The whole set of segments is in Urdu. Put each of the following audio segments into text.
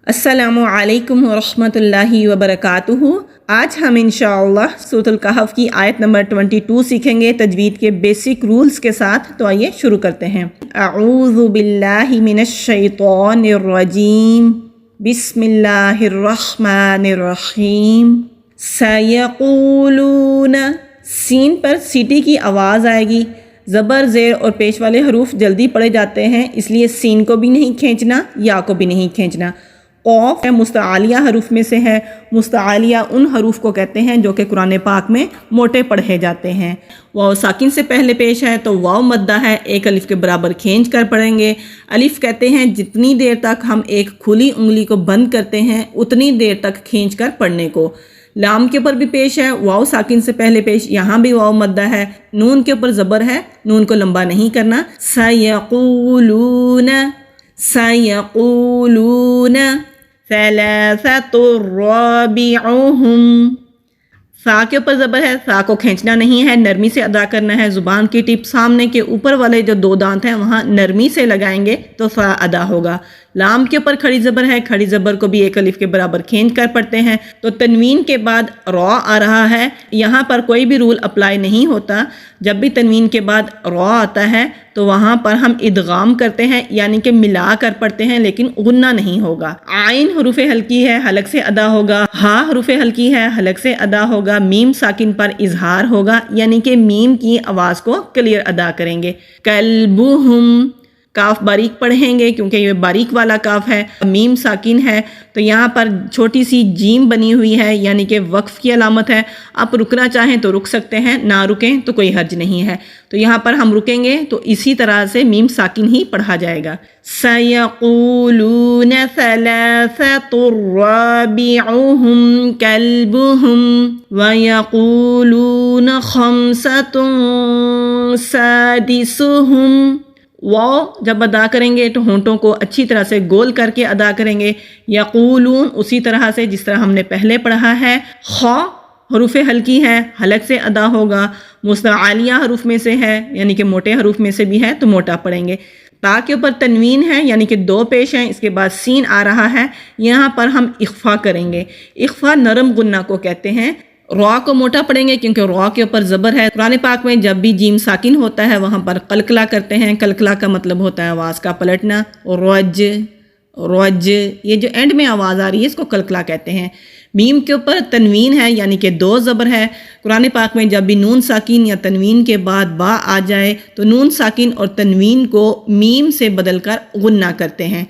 السلام علیکم ورحمۃ اللہ وبرکاتہ۔ آج ہم انشاءاللہ سورۃ الکہف کی آیت نمبر 22 سیکھیں گے تجوید کے بیسک رولز کے ساتھ۔ تو آئیے شروع کرتے ہیں۔ اعوذ باللہ من الشیطان الرجیم، بسم اللہ الرحمن الرحیم۔ سیقولون، سین پر سیٹی کی آواز آئے گی۔ زبر، زیر اور پیش والے حروف جلدی پڑے جاتے ہیں، اس لیے سین کو بھی نہیں کھینچنا، یا کو بھی نہیں کھینچنا۔ قوف مستعالیہ حروف میں سے ہے۔ مستعالیہ ان حروف کو کہتے ہیں جو کہ قرآن پاک میں موٹے پڑھے جاتے ہیں۔ واو ساکن سے پہلے پیش ہے تو واو مدہ ہے، ایک الف کے برابر کھینچ کر پڑھیں گے۔ الف کہتے ہیں جتنی دیر تک ہم ایک کھلی انگلی کو بند کرتے ہیں اتنی دیر تک کھینچ کر پڑھنے کو۔ لام کے اوپر بھی پیش ہے، واو ساکن سے پہلے پیش، یہاں بھی واو مدہ ہے۔ نون کے اوپر زبر ہے، نون کو لمبا نہیں کرنا۔ سیقولون، سیقولون، ثلاثۃ رابعہم، سا کے اوپر زبر ہے، سا کو کھینچنا نہیں ہے، نرمی سے ادا کرنا ہے۔ زبان کی ٹپ سامنے کے اوپر والے جو دو دانت ہیں وہاں نرمی سے لگائیں گے تو سا ادا ہوگا۔ لام کے اوپر کھڑی زبر ہے، کھڑی زبر کو بھی ایک الف کے برابر کھینچ کر پڑھتے ہیں۔ تو تنوین کے بعد را آ رہا ہے، یہاں پر کوئی بھی رول اپلائی نہیں ہوتا۔ جب بھی تنوین کے بعد را آتا ہے تو وہاں پر ہم ادغام کرتے ہیں، یعنی کہ ملا کر پڑھتے ہیں، لیکن غنہ نہیں ہوگا۔ عین حروف حلقی ہے، حلق سے ادا ہوگا۔ ہا حروف حلقی ہے، حلق سے ادا ہوگا۔ میم ساکن پر اظہار ہوگا، یعنی کہ میم کی آواز کو کلیئر ادا کریں گے۔ کلبہم، کاف باریک پڑھیں گے کیونکہ یہ باریک والا کاف ہے۔ میم ساکن ہے تو یہاں پر چھوٹی سی جیم بنی ہوئی ہے، یعنی کہ وقف کی علامت ہے۔ آپ رکنا چاہیں تو رک سکتے ہیں، نہ رکیں تو کوئی حرج نہیں ہے۔ تو یہاں پر ہم رکیں گے تو اسی طرح سے میم ساکن ہی پڑھا جائے گا۔ سیقولون ثلاثۃ رابعہم کلبہم ویقولون خمسۃ سادسہم۔ واو جب ادا کریں گے تو ہونٹوں کو اچھی طرح سے گول کر کے ادا کریں گے۔ یقولون اسی طرح سے جس طرح ہم نے پہلے پڑھا ہے۔ خا حروف حلقی ہے، حلق سے ادا ہوگا۔ مستعالیہ حروف میں سے ہے، یعنی کہ موٹے حروف میں سے بھی ہے تو موٹا پڑھیں گے۔ تا کے اوپر تنوین ہے، یعنی کہ دو پیش ہیں، اس کے بعد سین آ رہا ہے، یہاں پر ہم اخفا کریں گے۔ اخفا نرم غنہ کو کہتے ہیں۔ را کو موٹا پڑھیں گے کیونکہ را کے اوپر زبر ہے۔ قرآن پاک میں جب بھی جیم ساکن ہوتا ہے وہاں پر قلقلہ کرتے ہیں۔ قلقلہ کا مطلب ہوتا ہے آواز کا پلٹنا۔ رج، رج، یہ جو اینڈ میں آواز آ رہی ہے اس کو قلقلہ کہتے ہیں۔ میم کے اوپر تنوین ہے، یعنی کہ دو زبر ہے۔ قرآن پاک میں جب بھی نون ساکن یا تنوین کے بعد با آ جائے تو نون ساکن اور تنوین کو میم سے بدل کر غنہ کرتے ہیں۔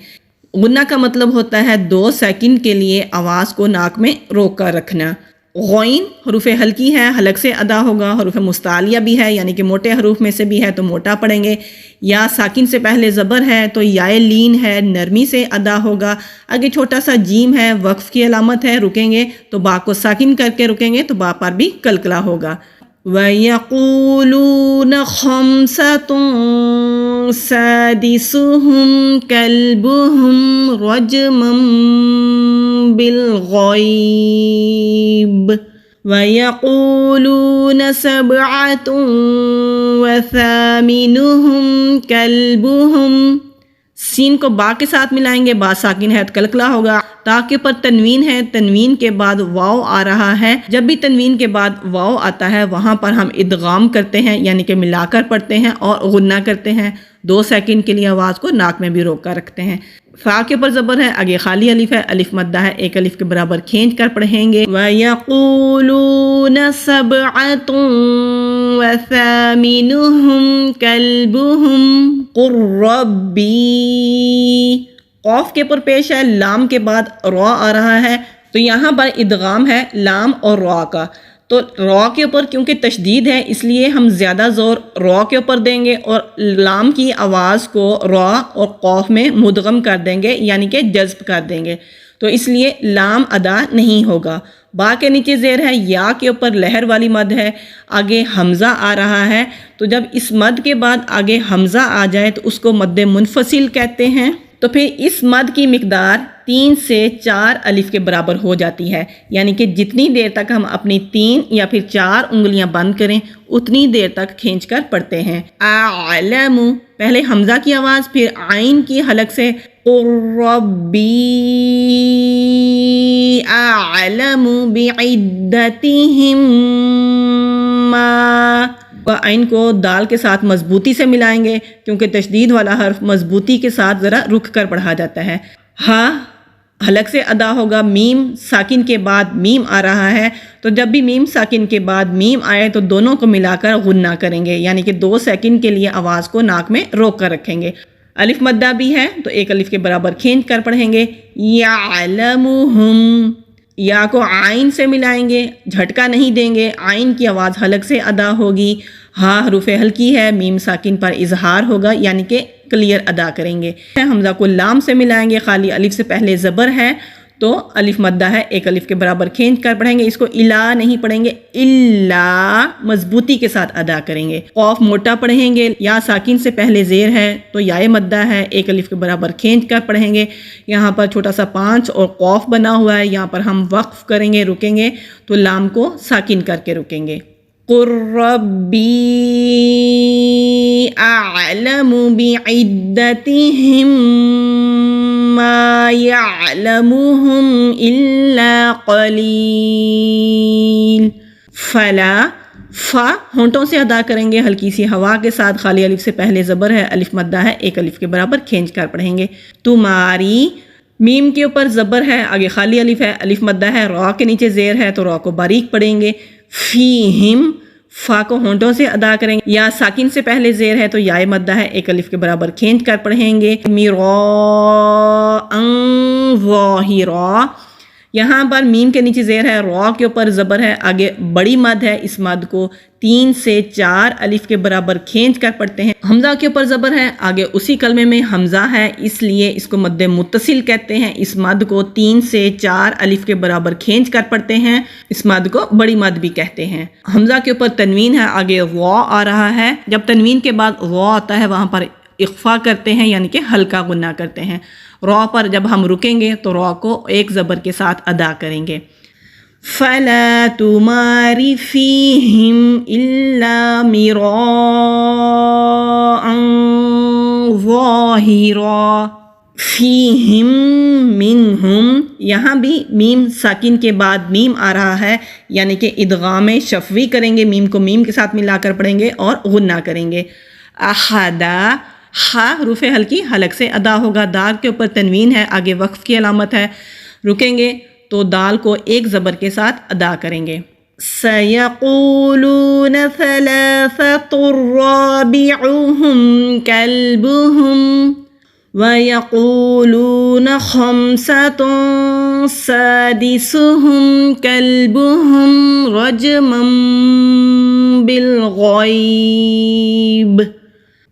غنہ کا مطلب ہوتا ہے 2 سیکنڈ کے لیے آواز کو ناک میں روک کر رکھنا۔ غین حروف حلقی ہے، حلق سے ادا ہوگا۔ حروف مستعالیہ بھی ہے، یعنی کہ موٹے حروف میں سے بھی ہے تو موٹا پڑھیں گے۔ یا ساکن سے پہلے زبر ہے تو یائے لین ہے، نرمی سے ادا ہوگا۔ آگے چھوٹا سا جیم ہے، وقف کی علامت ہے، رکیں گے تو با کو ساکن کر کے رکیں گے تو با پر بھی قلقلہ ہوگا۔ وَيَقُولُونَ خَمْسَةٌ سَادِسُهُمْ كَلْبُهُمْ رَجْمًا بِالْغَيْبِ وَيَقُولُونَ سَبْعَةٌ وَثَامِنُهُمْ كَلْبُهُمْ۔ سین کو با کے ساتھ ملائیں گے، با ساکن ہے تو قلقلہ ہوگا۔ تا کے اوپر تنوین ہے، تنوین کے بعد واو آ رہا ہے۔ جب بھی تنوین کے بعد واو آتا ہے وہاں پر ہم ادغام کرتے ہیں، یعنی کہ ملا کر پڑھتے ہیں اور غنہ کرتے ہیں۔ 2 سیکنڈ کے لیے آواز کو ناک میں بھی روک کر رکھتے ہیں۔ فا کے اوپر زبر ہے، آگے خالی الف ہے، الف مدہ ہے، ایک الف کے برابر کھینچ کر پڑھیں گے۔ وَيَقُولُونَ سَبْعَةٌ وَثَامِنُهُمْ كَلْبُهُمْ قُلْ رَبِّي۔ قوف کے پر پیش ہے، لام کے بعد را آ رہا ہے تو یہاں پر ادغام ہے لام اور را کا۔ تو را کے اوپر کیونکہ تشدید ہے اس لیے ہم زیادہ زور را کے اوپر دیں گے اور لام کی آواز کو را اور قوف میں مدغم کر دیں گے، یعنی کہ جذب کر دیں گے، تو اس لیے لام ادا نہیں ہوگا۔ با کے نیچے زیر ہے، یا کے اوپر لہر والی مد ہے، آگے حمزہ آ رہا ہے، تو جب اس مد کے بعد آگے حمزہ آ جائے تو اس کو مد منفصل کہتے ہیں۔ تو پھر اس مد کی مقدار 3 سے 4 الف کے برابر ہو جاتی ہے، یعنی کہ جتنی دیر تک ہم اپنی 3 یا پھر 4 انگلیاں بند کریں اتنی دیر تک کھینچ کر پڑھتے ہیں۔ اعلم، پہلے حمزہ کی آواز، پھر عین کی حلق سے قُلْ رَبِّي يعلم بعدتهم ما، عین کو دال کے ساتھ مضبوطی سے ملائیں گے کیونکہ تشدید والا حرف مضبوطی کے ساتھ ذرا رک کر پڑھا جاتا ہے۔ ہاں حلق سے ادا ہوگا، میم ساکن کے بعد میم آ رہا ہے، تو جب بھی میم ساکن کے بعد میم آئے تو دونوں کو ملا کر غنہ کریں گے، یعنی کہ 2 سیکنڈ کے لیے آواز کو ناک میں روک کر رکھیں گے۔ الف مدہ بھی ہے تو 1 الف کے برابر کھینچ کر پڑھیں گے۔ یعلمہم، یا کو عین سے ملائیں گے، جھٹکا نہیں دیں گے، عین کی آواز حلق سے ادا ہوگی۔ ہاں حروف ہلکی ہے، میم ساکن پر اظہار ہوگا یعنی کہ کلیئر ادا کریں گے۔ حمزہ کو لام سے ملائیں گے، خالی الف سے پہلے زبر ہے تو الف مدہ ہے، 1 الف کے برابر کھینچ کر پڑھیں گے، اس کو الا نہیں پڑھیں گے، الا مضبوطی کے ساتھ ادا کریں گے۔ قوف موٹا پڑھیں گے، یا ساکن سے پہلے زیر ہے تو یائے مدہ ہے، 1 الف کے برابر کھینچ کر پڑھیں گے۔ یہاں پر چھوٹا سا 5 اور قوف بنا ہوا ہے، یہاں پر ہم وقف کریں گے، رکیں گے تو لام کو ساکن کر کے رکیں گے۔ قُل رَّبِّي أَعْلَمُ بِعِدَّتِهِم مَّا يَعْلَمُهُمْ إِلَّا قَلِيلٌ۔ فلا، فا ہونٹوں سے ادا کریں گے، ہلکی سی ہوا کے ساتھ، خالی الف سے پہلے زبر ہے، الف مدہ ہے، 1 الف کے برابر کھینچ کر پڑھیں گے۔ تمہاری، میم کے اوپر زبر ہے، آگے خالی الف ہے، الف مدہ ہے، را کے نیچے زیر ہے تو را کو باریک پڑھیں گے۔ فیہم، فا کو ہونٹوں سے ادا کریں گے، یا ساکن سے پہلے زیر ہے تو یائے مدہ ہے، 1 الف کے برابر کھینچ کر پڑھیں گے۔ میراء ظاہرا، یہاں پر میم کے نیچے زیر ہے، را کے اوپر زبر ہے، آگے بڑی مد ہے، اس مد کو 3 سے 4 الف کے برابر کھینچ کر پڑھتے ہیں۔ حمزہ کے اوپر زبر ہے، آگے اسی کلمے میں حمزہ ہے، اس لیے اس کو مد متصل کہتے ہیں۔ اس مد کو 3 سے 4 الف کے برابر کھینچ کر پڑھتے ہیں، اس مد کو بڑی مد بھی کہتے ہیں۔ حمزہ کے اوپر تنوین ہے، آگے غا آ رہا ہے، جب تنوین کے بعد غا آتا ہے وہاں پر اخفا کرتے ہیں یعنی کہ ہلکا غنہ کرتے ہیں۔ را پر جب ہم رکیں گے تو را کو 1 زبر کے ساتھ ادا کریں گے۔ فَلَا تُمَارِ فِيهِمْ إِلَّا مِرَاءً ظَاهِرًا۔ فِيهِمْ مِنْهُمْ، یہاں بھی میم ساکن کے بعد میم آ رہا ہے یعنی کہ ادغام شفوی کریں گے، میم کو میم کے ساتھ ملا کر پڑھیں گے اور غنہ کریں گے۔ احدا، ہا حروف ہلکی حلق سے ادا ہوگا، دال کے اوپر تنوین ہے، آگے وقف کی علامت ہے، رکیں گے تو دال کو 1 زبر کے ساتھ ادا کریں گے۔ سَيَقُولُونَ ثَلَاثَةٌ رَّابِعُهُمْ كَلْبُهُمْ وَيَقُولُونَ خَمْسَةٌ سَادِسُهُمْ كَلْبُهُمْ رَجْمًا بِالْغَيْبِ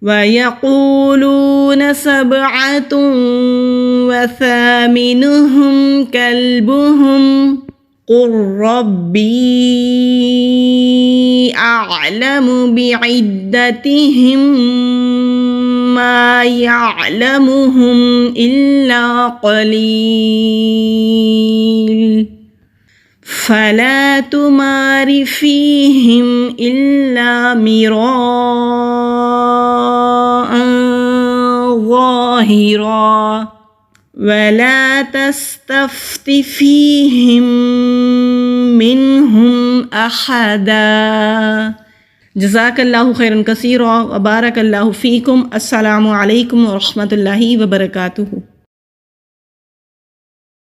وَيَقُولُونَ 7 وَثَامِنُهُمْ كَلْبُهُمْ قُل رَّبِّي أَعْلَمُ بِعِدَّتِهِم مَّا يَعْلَمُهُمْ إِلَّا قَلِيلٌ فَلَا تُمَارِ فِيهِمْ إِلَّا مِرَاءً ظَاهِرًا وَلَا تَسْتَفْتِ فِيهِمْ مِنْهُمْ أَحَدًا۔ جزاک اللہ خیرا کثیرا وبارک اللہ فیکم۔ السلام علیکم ورحمۃ اللہ وبرکاتہ۔